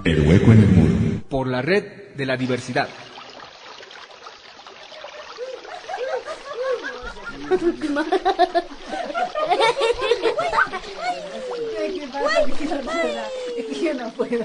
El hueco en el muro. Por la red de la diversidad. Yo no puedo.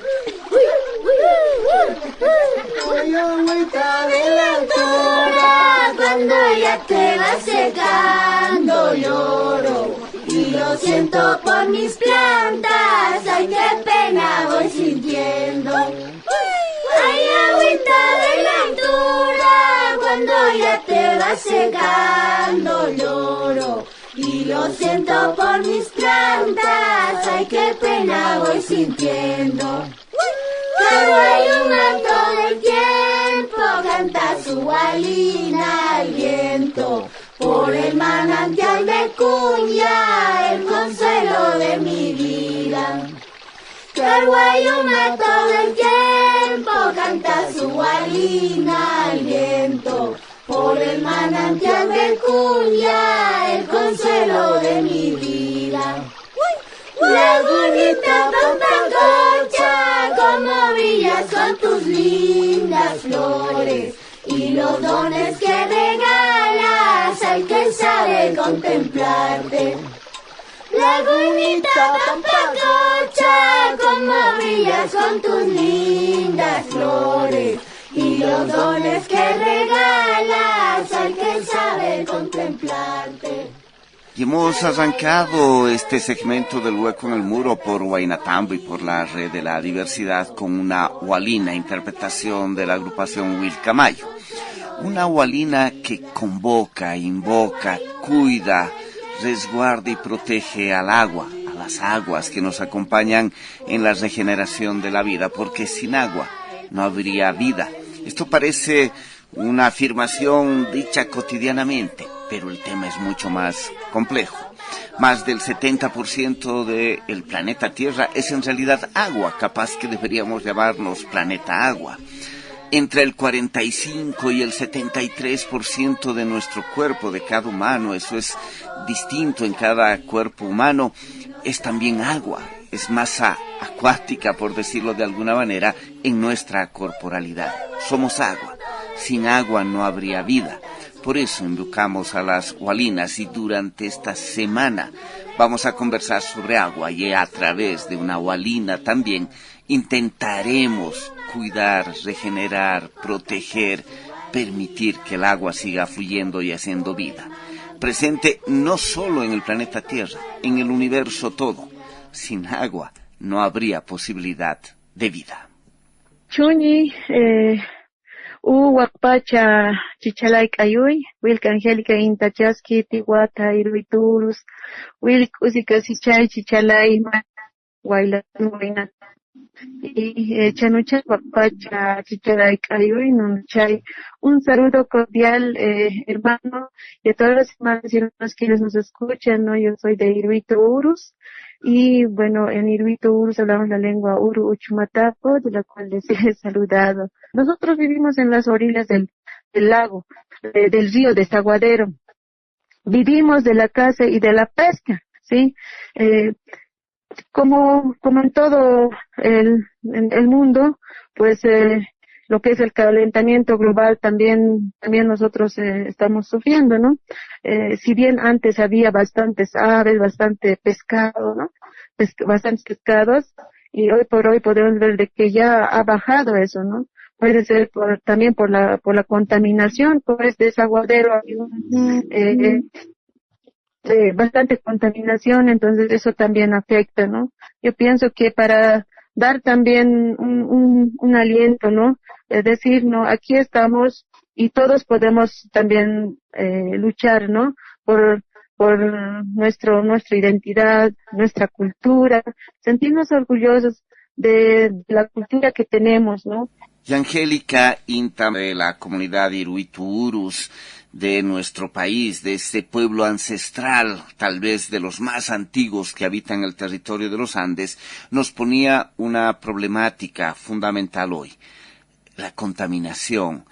Voy agüita de la altura, cuando ya te vas secando lloro. Y lo siento por mis plantas, ay qué pena voy sintiendo. Ay agüita de la altura, cuando ya te vas secando lloro. Y lo siento por mis plantas, ay qué pena voy sintiendo. Caguayuma todo el tiempo canta su gualina al viento. Por el manantial de Cuña, el consuelo de mi vida. Caguayuma todo el tiempo canta su gualina al viento. Por el manantial de Cuña, el consuelo de mi vida. Lagunita Pampacocha, como brillas con tus lindas flores y los dones que regalas al que sabe contemplarte. Lagunita Pampacocha, como brillas con tus lindas flores y los dones que regalas al que sabe contemplarte. Y hemos arrancado este segmento del Hueco en el Muro por Huaynatambo y por la Red de la Diversidad con una hualina, interpretación de la agrupación Huilcamayo. Una hualina que convoca, invoca, cuida, resguarda y protege al agua, a las aguas que nos acompañan en la regeneración de la vida, porque sin agua no habría vida. Esto parece una afirmación dicha cotidianamente, pero el tema es mucho más complejo. Más del 70% del planeta Tierra es en realidad agua, capaz que deberíamos llamarnos planeta agua. Entre el 45 y el 73% de nuestro cuerpo, de cada humano, eso es distinto en cada cuerpo humano, es también agua, es masa acuática, por decirlo de alguna manera, en nuestra corporalidad. Somos agua, sin agua no habría vida. Por eso invocamos a las hualinas y durante esta semana vamos a conversar sobre agua y a través de una hualina también intentaremos cuidar, regenerar, proteger, permitir que el agua siga fluyendo y haciendo vida. Presente no solo en el planeta Tierra, en el universo todo. Sin agua no habría posibilidad de vida. Chuni, Wakpacha chichalay kayuy, Wilka Angélica Intachaski, Tiwata, Iruiturus, Wilk Usika Sichay, Chichalay, Guayla, Guayna, y Chanucha Wakpacha chichalay kayuy, Nunchay. Un saludo cordial, hermano, y a todas las hermanas y hermanos que nos escuchan, ¿no? Yo soy de Iruiturus. Y bueno, en Iruito Urus hablamos la lengua Uru Uchumatapo, de la cual les he saludado. Nosotros vivimos en las orillas del lago, del río Desaguadero. Vivimos de la caza y de la pesca, ¿sí? Como en todo el mundo, pues lo que es el calentamiento global también nosotros estamos sufriendo, ¿no? Si bien antes había bastantes aves, bastante pescado, ¿no? Bastantes pescados, y hoy por hoy podemos ver de que ya ha bajado eso, ¿no? Puede ser también por la contaminación, pues desaguadero, bastante contaminación, entonces eso también afecta, ¿no? Yo pienso que para dar también un aliento, ¿no? Es decir, no, aquí estamos y todos podemos también luchar, ¿no? Por nuestra identidad, nuestra cultura, sentirnos orgullosos de la cultura que tenemos, ¿no? Y Angélica Inta, de la comunidad Iruiturus de nuestro país, de este pueblo ancestral, tal vez de los más antiguos que habitan el territorio de los Andes, nos ponía una problemática fundamental hoy: la contaminación,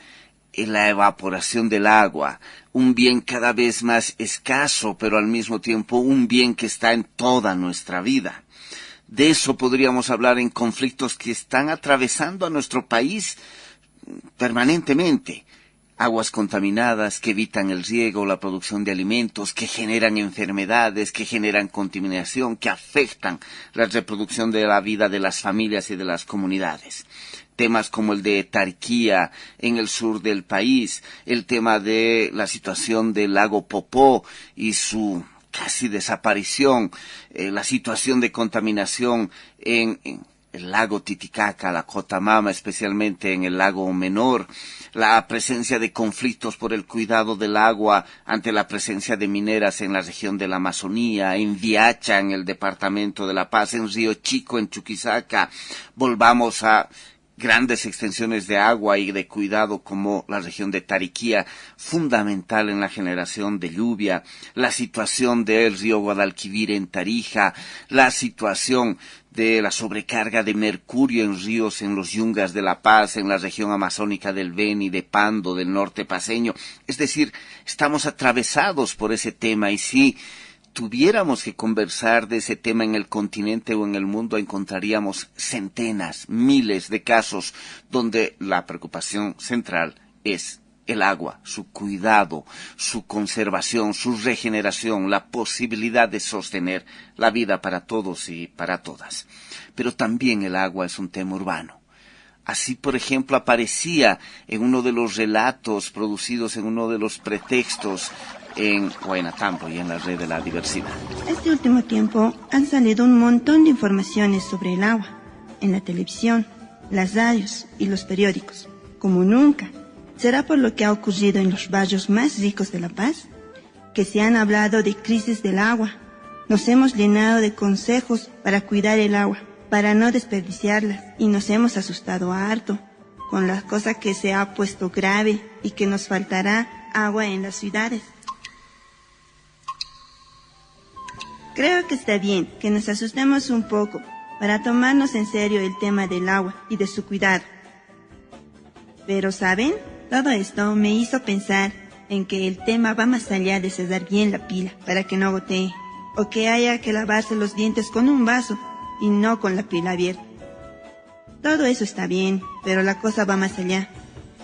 la evaporación del agua, un bien cada vez más escaso, pero al mismo tiempo un bien que está en toda nuestra vida. De eso podríamos hablar en conflictos que están atravesando a nuestro país permanentemente. Aguas contaminadas que evitan el riego, la producción de alimentos, que generan enfermedades, que generan contaminación, que afectan la reproducción de la vida de las familias y de las comunidades. Temas como el de Tariquía en el sur del país, el tema de la situación del lago Popó y su casi desaparición, la situación de contaminación en el lago Titicaca, la Cotamama, especialmente en el lago Menor, la presencia de conflictos por el cuidado del agua ante la presencia de mineras en la región de la Amazonía, en Viacha, en el departamento de La Paz, en Río Chico, en Chuquisaca. Volvamos a grandes extensiones de agua y de cuidado como la región de Tariquía, fundamental en la generación de lluvia, la situación del río Guadalquivir en Tarija, la situación de la sobrecarga de mercurio en ríos en los yungas de La Paz, en la región amazónica del Beni, de Pando, del norte paceño. Es decir, estamos atravesados por ese tema y si tuviéramos que conversar de ese tema en el continente o en el mundo, encontraríamos centenas, miles de casos donde la preocupación central es el agua, su cuidado, su conservación, su regeneración, la posibilidad de sostener la vida para todos y para todas. Pero también el agua es un tema urbano. Así, por ejemplo, aparecía en uno de los relatos producidos en uno de los pretextos en Huaynatambo y en la red de la diversidad. Este último tiempo han salido un montón de informaciones sobre el agua, en la televisión, las radios y los periódicos, como nunca. ¿Será por lo que ha ocurrido en los barrios más ricos de La Paz? Que se han hablado de crisis del agua. Nos hemos llenado de consejos para cuidar el agua, para no desperdiciarla, y nos hemos asustado harto con la cosa que se ha puesto grave y que nos faltará agua en las ciudades. Creo que está bien que nos asustemos un poco para tomarnos en serio el tema del agua y de su cuidado. Pero, ¿saben? Todo esto me hizo pensar en que el tema va más allá de cerrar bien la pila para que no gotee, o que haya que lavarse los dientes con un vaso y no con la pila abierta. Todo eso está bien, pero la cosa va más allá.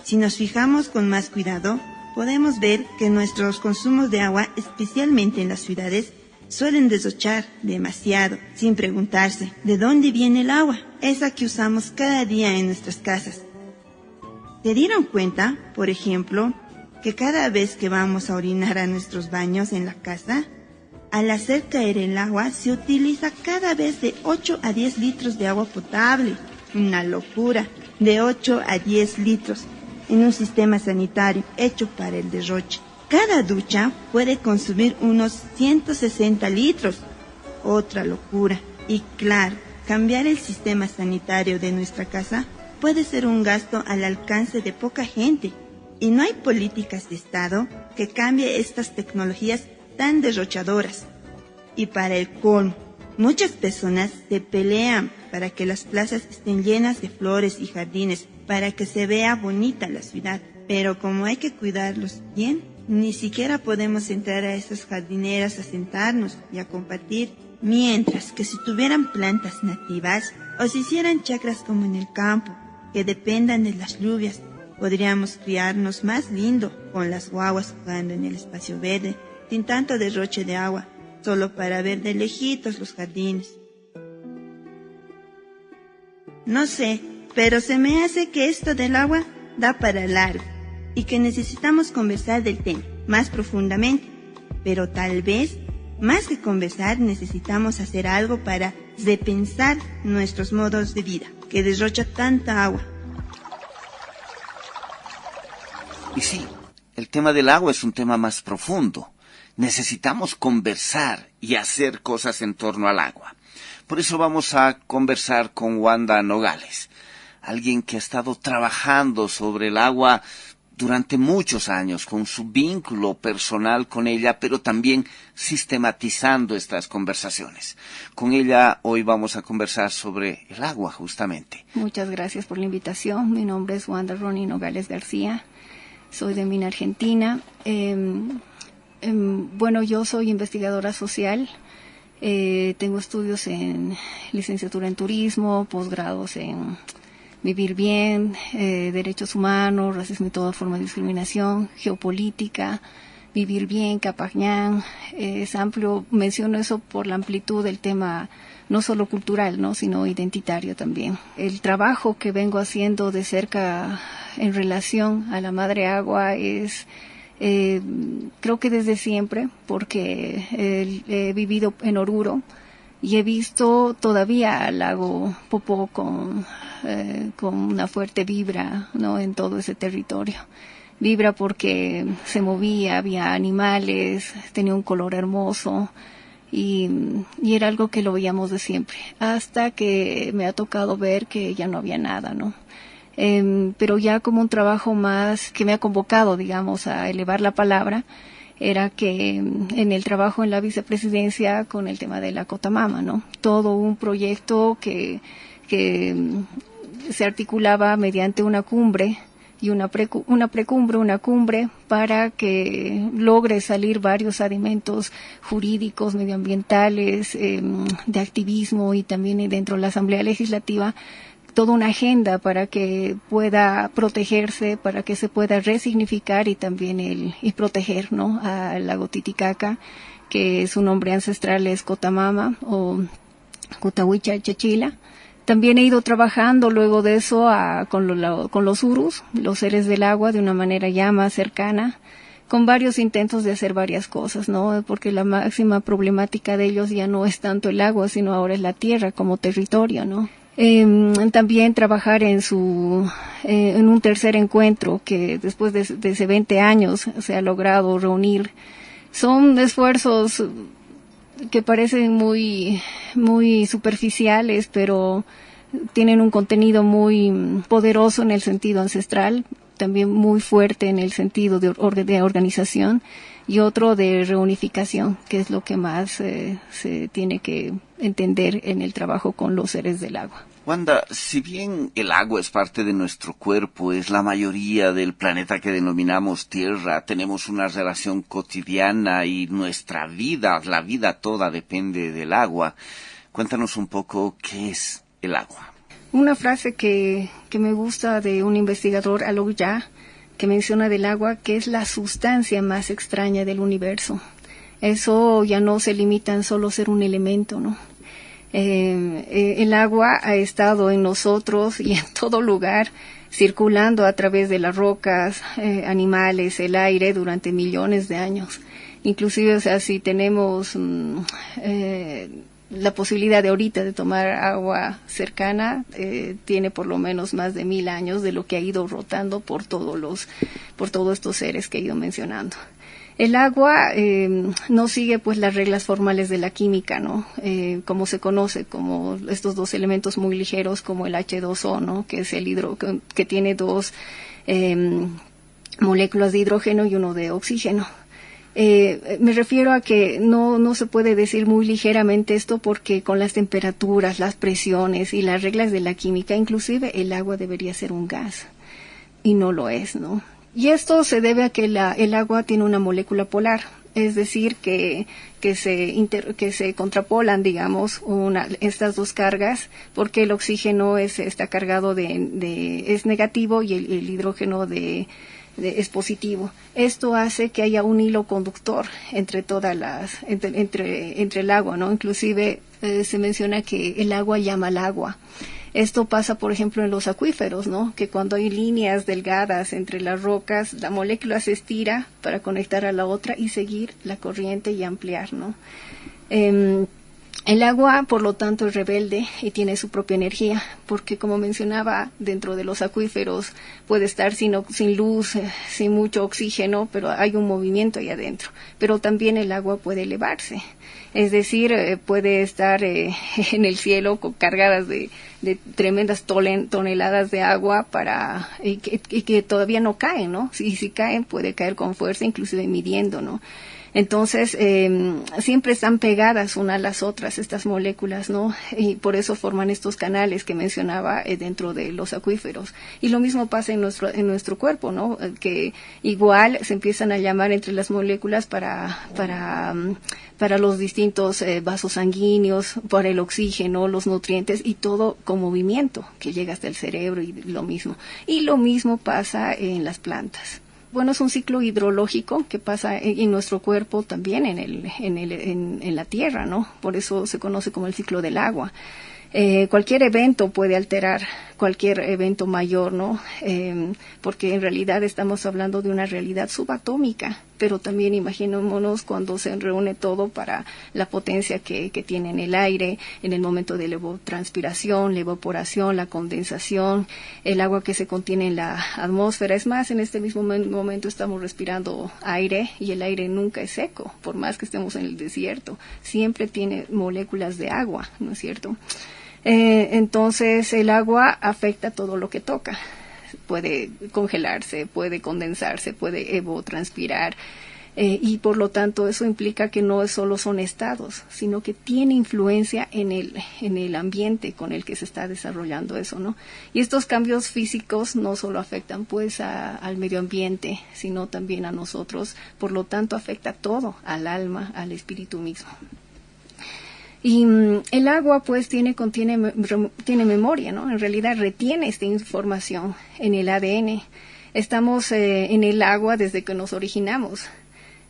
Si nos fijamos con más cuidado, podemos ver que nuestros consumos de agua, especialmente en las ciudades, suelen desochar demasiado, sin preguntarse de dónde viene el agua, esa que usamos cada día en nuestras casas. ¿Se dieron cuenta, por ejemplo, que cada vez que vamos a orinar a nuestros baños en la casa, al hacer caer el agua se utiliza cada vez de 8 a 10 litros de agua potable? Una locura, de 8 a 10 litros en un sistema sanitario hecho para el derroche. Cada ducha puede consumir unos 160 litros. Otra locura. Y claro, cambiar el sistema sanitario de nuestra casa puede ser un gasto al alcance de poca gente. Y no hay políticas de Estado que cambie estas tecnologías tan derrochadoras. Y para el colmo, muchas personas se pelean para que las plazas estén llenas de flores y jardines, para que se vea bonita la ciudad. Pero como hay que cuidarlos bien, ni siquiera podemos entrar a esas jardineras a sentarnos y a compartir, mientras que si tuvieran plantas nativas o si hicieran chacras como en el campo, que dependan de las lluvias, podríamos criarnos más lindo con las guaguas jugando en el espacio verde, sin tanto derroche de agua, solo para ver de lejitos los jardines. No sé, pero se me hace que esto del agua da para largo y que necesitamos conversar del tema más profundamente, pero tal vez, más que conversar, necesitamos hacer algo para repensar nuestros modos de vida, que derrocha tanta agua. Y sí, el tema del agua es un tema más profundo. Necesitamos conversar y hacer cosas en torno al agua. Por eso vamos a conversar con Wanda Nogales, alguien que ha estado trabajando sobre el agua durante muchos años, con su vínculo personal con ella, pero también sistematizando estas conversaciones. Con ella hoy vamos a conversar sobre el agua, justamente. Muchas gracias por la invitación. Mi nombre es Wanda Ronnie Nogales García. Soy de Mina, Argentina. Bueno, yo soy investigadora social. Tengo estudios en licenciatura en turismo, posgrados en vivir bien, derechos humanos, racismo y toda forma de discriminación, geopolítica, vivir bien, Capañán. Es amplio, menciono eso por la amplitud del tema, no solo cultural, ¿no?, sino identitario también. El trabajo que vengo haciendo de cerca en relación a la madre agua es, creo que desde siempre, porque he vivido en Oruro y he visto todavía al lago Popó con una fuerte vibra, ¿no?, en todo ese territorio. Vibra porque se movía, había animales, tenía un color hermoso y era algo que lo veíamos de siempre, hasta que me ha tocado ver que ya no había nada, ¿no? Pero ya como un trabajo más que me ha convocado, digamos, a elevar la palabra, era que en el trabajo en la vicepresidencia con el tema de la Cotamama, ¿no? Todo un proyecto que se articulaba mediante una cumbre y una precumbre, una cumbre, para que logre salir varios adimentos jurídicos, medioambientales, de activismo, y también dentro de la Asamblea Legislativa toda una agenda para que pueda protegerse, para que se pueda resignificar y también y proteger, ¿no?, al lago Titicaca, que su nombre ancestral es Cotamama o Cutahuicha Chechila. También he ido trabajando luego de eso con los urus, los seres del agua, de una manera ya más cercana, con varios intentos de hacer varias cosas, ¿no? Porque la máxima problemática de ellos ya no es tanto el agua, sino ahora es la tierra como territorio, ¿no? También trabajar en un tercer encuentro que después de ese 20 años se ha logrado reunir. Son esfuerzos que parecen muy, muy superficiales, pero tienen un contenido muy poderoso en el sentido ancestral, también muy fuerte en el sentido de organización, y otro de reunificación, que es lo que más se tiene que entender en el trabajo con los seres del agua. Wanda, si bien el agua es parte de nuestro cuerpo, es la mayoría del planeta que denominamos Tierra, tenemos una relación cotidiana y nuestra vida, la vida toda depende del agua. Cuéntanos un poco qué es el agua. Una frase que me gusta de un investigador, Alok Jha, que menciona del agua que es la sustancia más extraña del universo. Eso ya no se limita en solo ser un elemento, ¿no? El agua ha estado en nosotros y en todo lugar, circulando a través de las rocas, animales, el aire durante millones de años. Inclusive, o sea, si tenemos la posibilidad de ahorita de tomar agua cercana, tiene por lo menos más de 1000 años de lo que ha ido rotando por todos estos seres que he ido mencionando. El agua no sigue pues las reglas formales de la química, ¿no? Como se conoce, como estos dos elementos muy ligeros como el H2O, ¿no?, que es que tiene dos moléculas de hidrógeno y uno de oxígeno. Me refiero a que no se puede decir muy ligeramente esto, porque con las temperaturas, las presiones y las reglas de la química, inclusive el agua debería ser un gas y no lo es, ¿no? Y esto se debe a que el agua tiene una molécula polar, es decir, que se contrapolan, digamos, estas dos cargas, porque el oxígeno está cargado es negativo y el hidrógeno es positivo. Esto hace que haya un hilo conductor entre el agua, ¿no? Inclusive se menciona que el agua llama al agua. Esto pasa, por ejemplo, en los acuíferos, ¿no?, que cuando hay líneas delgadas entre las rocas, la molécula se estira para conectar a la otra y seguir la corriente y ampliar, ¿no? El agua, por lo tanto, es rebelde y tiene su propia energía, porque, como mencionaba, dentro de los acuíferos puede estar sin luz, sin mucho oxígeno, pero hay un movimiento ahí adentro. Pero también el agua puede elevarse, es decir, puede estar en el cielo cargadas de tremendas toneladas de agua y que todavía no caen, ¿no? Y si caen, puede caer con fuerza, inclusive midiendo, ¿no? Entonces, siempre están pegadas una a las otras estas moléculas, ¿no? Y por eso forman estos canales que mencionaba dentro de los acuíferos. Y lo mismo pasa en nuestro cuerpo, ¿no? Que igual se empiezan a llamar entre las moléculas para los distintos vasos sanguíneos, para el oxígeno, los nutrientes y todo con movimiento que llega hasta el cerebro y lo mismo. Y lo mismo pasa en las plantas. Bueno, es un ciclo hidrológico que pasa en nuestro cuerpo también en la tierra, ¿no? Por eso se conoce como el ciclo del agua. Cualquier evento puede alterar cualquier evento mayor, ¿no? Porque en realidad estamos hablando de una realidad subatómica, pero también imaginémonos cuando se reúne todo para la potencia que tiene en el aire, en el momento de la evapotranspiración, la evaporación, la condensación, el agua que se contiene en la atmósfera. Es más, en este mismo momento estamos respirando aire y el aire nunca es seco, por más que estemos en el desierto, siempre tiene moléculas de agua, ¿no es cierto? Entonces el agua afecta todo lo que toca. Puede congelarse, puede condensarse, puede evotranspirar y por lo tanto eso implica que no solo son estados, sino que tiene influencia en el ambiente con el que se está desarrollando eso, ¿no? Y estos cambios físicos no solo afectan pues al medio ambiente, sino también a nosotros, por lo tanto afecta todo, al alma, al espíritu mismo. Y el agua pues tiene memoria, ¿no? En realidad retiene esta información en el ADN. Estamos en el agua desde que nos originamos.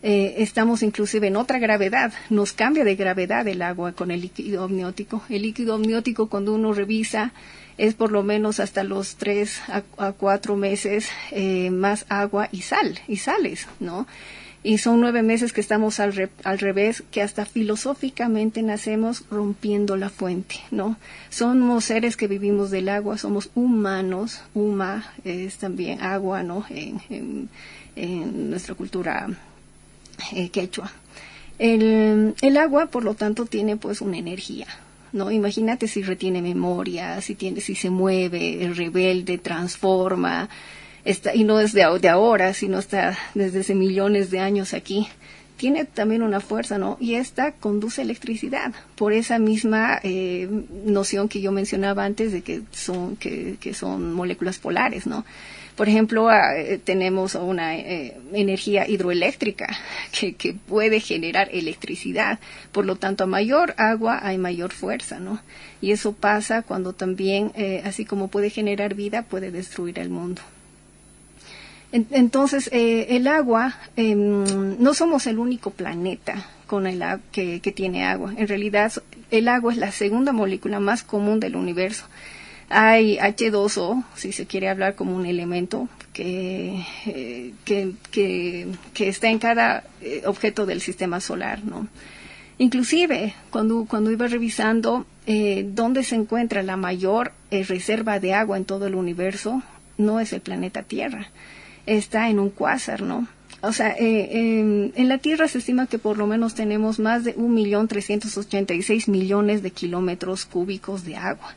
Estamos inclusive en otra gravedad. Nos cambia de gravedad el agua con el líquido amniótico. El líquido amniótico, cuando uno revisa, es por lo menos hasta los 3 a 4 meses más agua y sales, ¿no? Y son 9 meses que estamos al revés, que hasta filosóficamente nacemos rompiendo la fuente, ¿no? Somos seres que vivimos del agua, somos humanos, huma es también agua, ¿no? En nuestra cultura quechua. El agua, por lo tanto, tiene pues una energía, ¿no? Imagínate si retiene memoria, si se mueve, es rebelde, transforma. Y no es de ahora, sino está desde hace millones de años aquí. Tiene también una fuerza, ¿no? Y esta conduce electricidad por esa misma noción que yo mencionaba antes de que son moléculas polares, ¿no? Por ejemplo, tenemos una energía hidroeléctrica que puede generar electricidad. Por lo tanto, a mayor agua hay mayor fuerza, ¿no? Y eso pasa cuando también, así como puede generar vida, puede destruir el mundo. Entonces, el agua, no somos el único planeta con que tiene agua. En realidad, el agua es la segunda molécula más común del universo. Hay H2O, si se quiere hablar como un elemento, que está en cada objeto del sistema solar, ¿no? Inclusive, cuando iba revisando dónde se encuentra la mayor reserva de agua en todo el universo, no es el planeta Tierra. Está en un cuásar, ¿no? O sea, en la Tierra se estima que por lo menos tenemos más de 1.386.000.000 de kilómetros cúbicos de agua.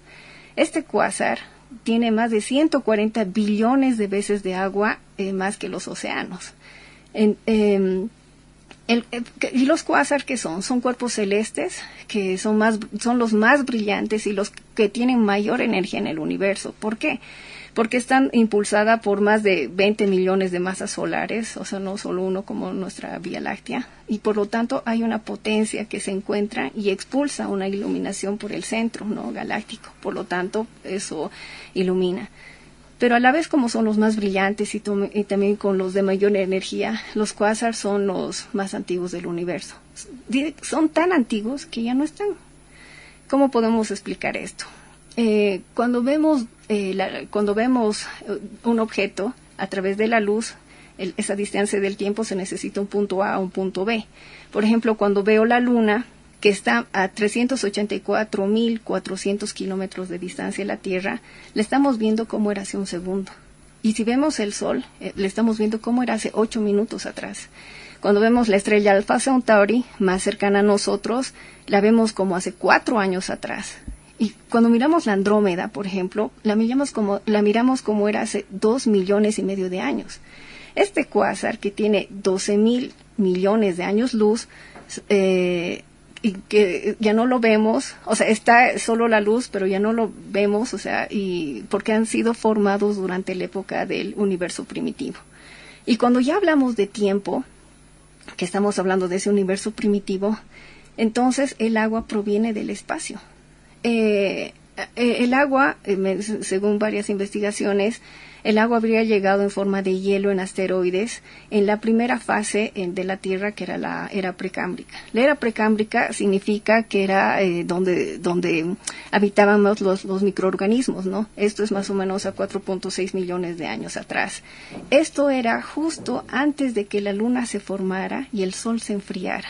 Este cuásar tiene más de 140 billones de veces de agua más que los océanos. ¿Y los cuásar qué son? Son cuerpos celestes que son los más brillantes y los que tienen mayor energía en el universo. ¿Por qué? Porque están impulsadas por más de 20 millones de masas solares, o sea, no solo uno como nuestra Vía Láctea, y por lo tanto hay una potencia que se encuentra y expulsa una iluminación por el centro, ¿no? Galáctico, por lo tanto eso ilumina. Pero a la vez, como son los más brillantes y también con los de mayor energía, los cuásars son los más antiguos del universo. Son tan antiguos que ya no están. ¿Cómo podemos explicar esto? Cuando vemos un objeto a través de la luz, esa distancia del tiempo se necesita un punto A o un punto B. Por ejemplo, cuando veo la luna, que está a 384.400 kilómetros de distancia de la Tierra, le estamos viendo cómo era hace un segundo. Y si vemos el Sol, le estamos viendo cómo era hace 8 minutos atrás. Cuando vemos la estrella Alpha Centauri, más cercana a nosotros, la vemos como hace 4 años atrás. Y cuando miramos la Andrómeda, por ejemplo, la miramos como era hace 2,5 millones de años. Este cuásar, que tiene 12,000 millones de años luz, y que ya no lo vemos, o sea, está solo la luz, pero ya no lo vemos, o sea, y porque han sido formados durante la época del universo primitivo. Y cuando ya hablamos de tiempo, que estamos hablando de ese universo primitivo, entonces el agua proviene del espacio. El agua, según varias investigaciones, el agua habría llegado en forma de hielo en asteroides en la primera fase de la Tierra, que era la era precámbrica. La era precámbrica significa que era donde habitaban más los microorganismos, ¿no? Esto es más o menos a 4.6 millones de años atrás. Esto era justo antes de que la Luna se formara y el Sol se enfriara.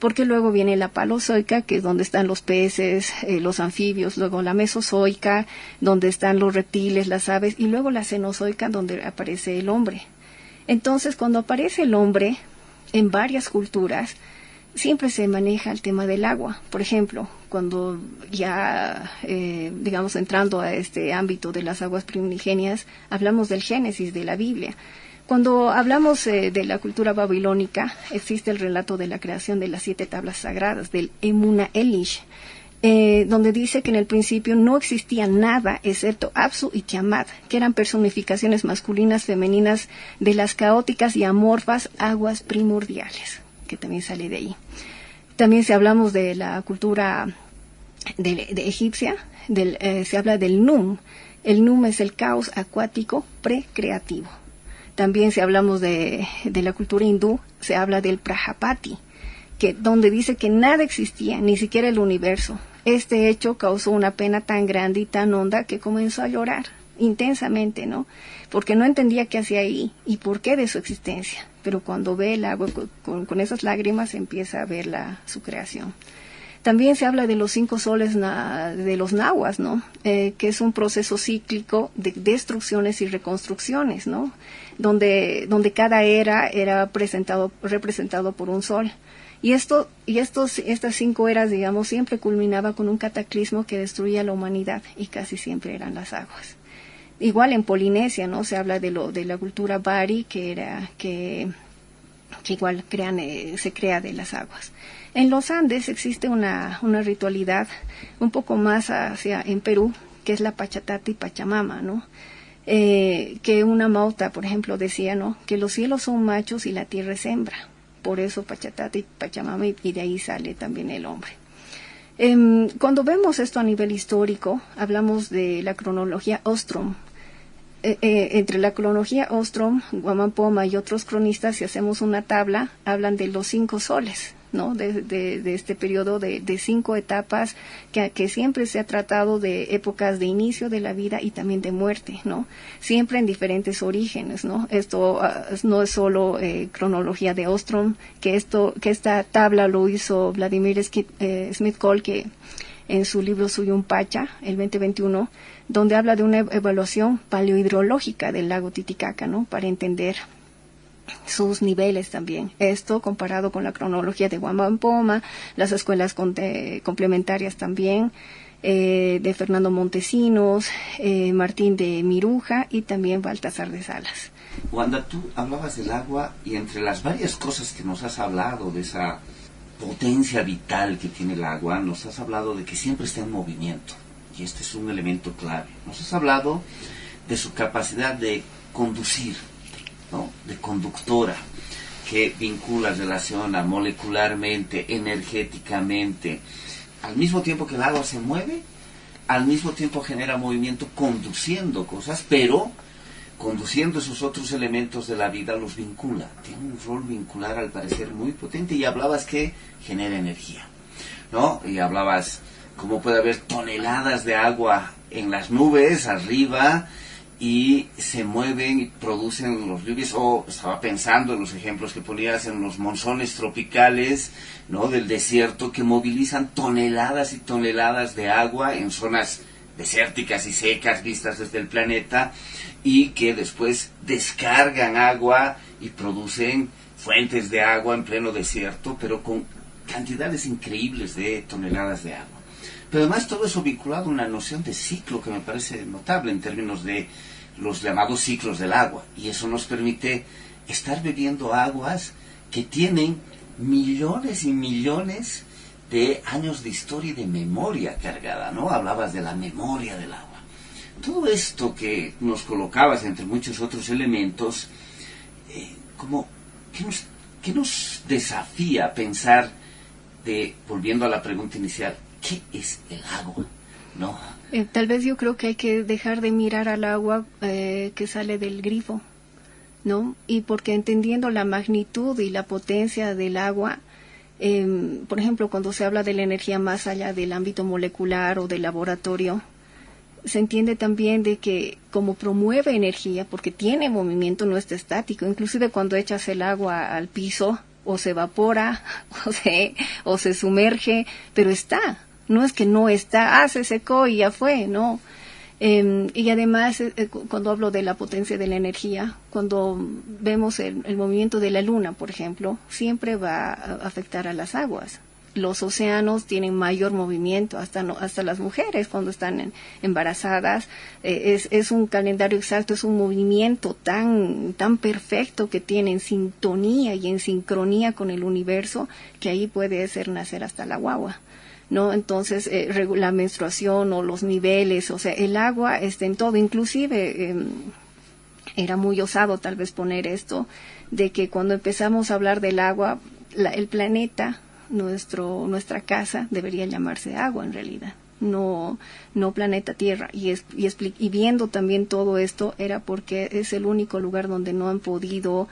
Porque luego viene la paleozoica, que es donde están los peces, los anfibios, luego la mesozoica, donde están los reptiles, las aves, y luego la cenozoica, donde aparece el hombre. Entonces, cuando aparece el hombre, en varias culturas, siempre se maneja el tema del agua. Por ejemplo, cuando ya, digamos, entrando a este ámbito de las aguas primigenias, hablamos del Génesis de la Biblia. Cuando hablamos de la cultura babilónica, existe el relato de la creación de las 7 tablas sagradas, del Emuna Elish, donde dice que en el principio no existía nada excepto Apsu y Tiamat, que eran personificaciones masculinas, femeninas de las caóticas y amorfas aguas primordiales, que también sale de ahí. También si hablamos de la cultura de egipcia, se habla del Num. El Num es el caos acuático precreativo. También si hablamos de la cultura hindú, se habla del Prajapati, donde dice que nada existía, ni siquiera el universo. Este hecho causó una pena tan grande y tan honda que comenzó a llorar intensamente, ¿no? Porque no entendía qué hacía ahí y por qué de su existencia. Pero cuando ve el agua con esas lágrimas empieza a ver su creación. También se habla de los 5 soles de los nahuas, ¿no? Que es un proceso cíclico de destrucciones y reconstrucciones, ¿no? Donde cada era representado por un sol. Y estas 5 eras, digamos, siempre culminaba con un cataclismo que destruía a la humanidad, y casi siempre eran las aguas. Igual en Polinesia, ¿no? Se habla de la cultura Bari, que igual se crea de las aguas. En los Andes existe una ritualidad un poco más en Perú, que es la Pachatata y Pachamama, ¿no? Que una mauta, por ejemplo, decía, ¿no? Que los cielos son machos y la tierra es hembra. Por eso Pachatata y Pachamama, y de ahí sale también el hombre. Cuando vemos esto a nivel histórico, hablamos de la cronología Ostrom. Entre la cronología Ostrom, Guamán Poma y otros cronistas, si hacemos una tabla, hablan de los 5 soles, ¿no? De este periodo de 5 etapas que siempre se ha tratado de épocas de inicio de la vida y también de muerte, ¿no? Siempre en diferentes orígenes, ¿no? Esto no es solo cronología de Ostrom, que esta tabla lo hizo Vladimir Smith-Kolke en su libro Suyunpacha, el 2021, donde habla de una evaluación paleohidrológica del lago Titicaca, ¿no? Para entender sus niveles también. Esto comparado con la cronología de Guamán Poma, las escuelas complementarias también, de Fernando Montesinos, Martín de Miruja y también Baltasar de Salas. Wanda, tú hablabas del agua y entre las varias cosas que nos has hablado de esa potencia vital que tiene el agua, nos has hablado de que siempre está en movimiento, y este es un elemento clave. Nos has hablado de su capacidad de conducir, ¿no? De conductora, que vincula, relaciona molecularmente, energéticamente. Al mismo tiempo que el agua se mueve, al mismo tiempo genera movimiento conduciendo cosas, pero conduciendo esos otros elementos de la vida los vincula. Tiene un rol vincular al parecer muy potente, y hablabas que genera energía, ¿no? Y hablabas cómo puede haber toneladas de agua en las nubes arriba y se mueven y producen los lluvias. O estaba pensando en los ejemplos que ponías en los monzones tropicales, ¿no? Del desierto, que movilizan toneladas y toneladas de agua en zonas desérticas y secas vistas desde el planeta, y que después descargan agua y producen fuentes de agua en pleno desierto, pero con cantidades increíbles de toneladas de agua. Pero además todo eso vinculado a una noción de ciclo que me parece notable en términos de los llamados ciclos del agua, y eso nos permite estar bebiendo aguas que tienen millones y millones de años de historia y de memoria cargada, ¿no? Hablabas de la memoria del agua. Todo esto que nos colocabas entre muchos otros elementos, ¿qué nos desafía a pensar volviendo a la pregunta inicial, ¿qué es el agua? ¿No? Tal vez yo creo que hay que dejar de mirar al agua que sale del grifo, ¿no? Y porque entendiendo la magnitud y la potencia del agua, por ejemplo, cuando se habla de la energía más allá del ámbito molecular o del laboratorio, se entiende también de que como promueve energía, porque tiene movimiento, no está estático, inclusive cuando echas el agua al piso, o se evapora, o se sumerge, pero está, no es que no está, se secó y ya fue, no. Y además, cuando hablo de la potencia de la energía, cuando vemos el movimiento de la luna, por ejemplo, siempre va a afectar a las aguas. Los océanos tienen mayor movimiento, hasta las mujeres cuando están embarazadas, es un calendario exacto, es un movimiento tan perfecto que tiene en sintonía y en sincronía con el universo, que ahí puede hacer nacer hasta la guagua, ¿no? Entonces, la menstruación o los niveles, o sea, el agua está en todo, inclusive era muy osado tal vez poner esto, de que cuando empezamos a hablar del agua, el planeta, nuestra casa debería llamarse agua en realidad, no planeta Tierra, y viendo también todo esto era porque es el único lugar donde no han podido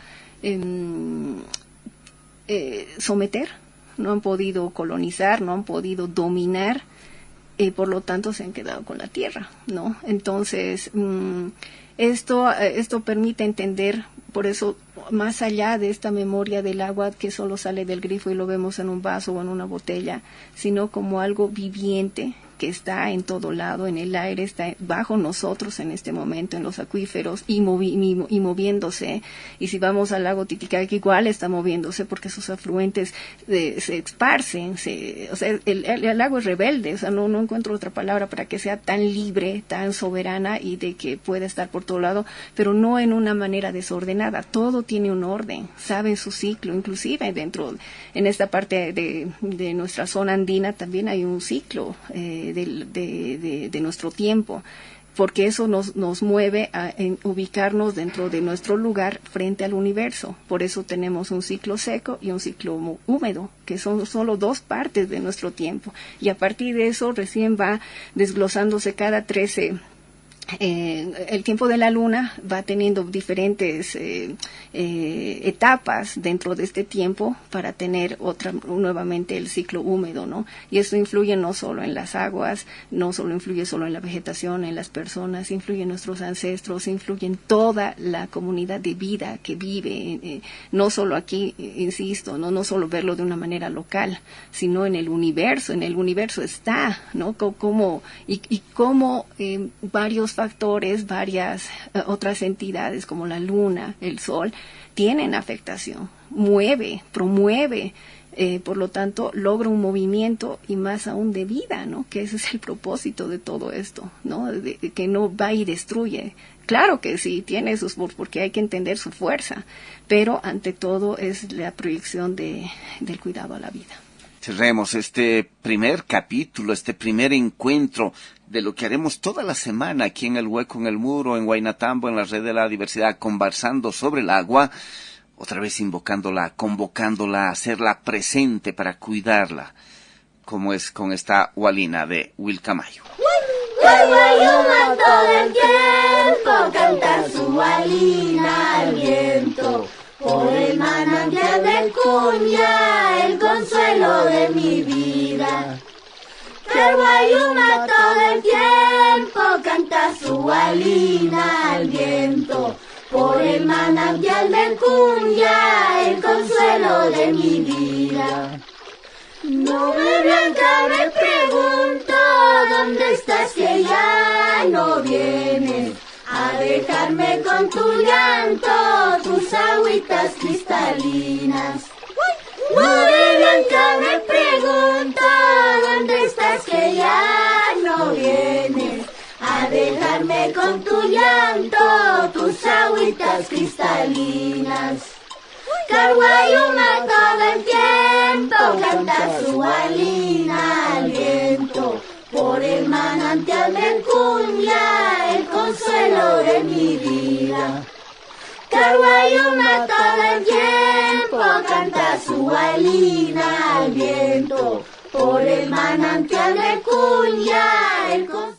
someter, no han podido colonizar, no han podido dominar, por lo tanto se han quedado con la Tierra, ¿no? Entonces esto permite entender, por eso, más allá de esta memoria del agua que solo sale del grifo y lo vemos en un vaso o en una botella, sino como algo viviente que está en todo lado, en el aire, está bajo nosotros en este momento, en los acuíferos, y moviéndose. Y si vamos al lago Titicaca, igual está moviéndose porque sus afluentes se esparcen. O sea, el lago es rebelde, o sea, no encuentro otra palabra para que sea tan libre, tan soberana y de que pueda estar por todo lado, pero no en una manera desordenada. Todo tiene un orden, sabe su ciclo, inclusive en esta parte de nuestra zona andina también hay un ciclo de nuestro tiempo, porque eso nos mueve a ubicarnos dentro de nuestro lugar frente al universo. Por eso tenemos un ciclo seco y un ciclo húmedo, que son solo dos partes de nuestro tiempo, y a partir de eso recién va desglosándose cada 13. El tiempo de la luna va teniendo diferentes etapas dentro de este tiempo para tener nuevamente el ciclo húmedo, ¿no? Y eso influye no solo en las aguas, no solo influye solo en la vegetación, en las personas, influye en nuestros ancestros, influye en toda la comunidad de vida que vive, no solo aquí, insisto, no solo verlo de una manera local, sino en el universo está, ¿no? Cómo varios factores, varias otras entidades como la luna, el sol, tienen afectación, promueve, por lo tanto logra un movimiento y más aún de vida, ¿no? Que ese es el propósito de todo esto, ¿no? Que no va y destruye. Claro que sí, tiene porque hay que entender su fuerza, pero ante todo es la proyección del cuidado a la vida. Cerremos este primer capítulo, este primer encuentro de lo que haremos toda la semana aquí en El Hueco en el Muro, en Huaynatambo, en la Red de la Diversidad, conversando sobre el agua, otra vez invocándola, convocándola, hacerla presente para cuidarla, como es con esta Hualina de Huilcamayo. Guayuma todo el tiempo canta su Hualina al viento. Por el manantial del Cuña, el consuelo de mi vida. El Guayuma todo el tiempo canta su Hualina al viento. Por el manantial del Cuña, el consuelo de mi vida. Nube blanca me pregunto, ¿dónde estás que ya no vienes? A dejarme con tu llanto, tus agüitas cristalinas. Nube blanca me pregunto, ¿dónde estás que ya no vienes? A dejarme con tu llanto, tus agüitas cristalinas. Carguayuma todo el tiempo canta su gualina al viento. Por el manantial del Cunya, el consuelo de mi vida. Carguayuma todo el tiempo canta su gualina al viento. Por el manantial del Cunya, el consuelo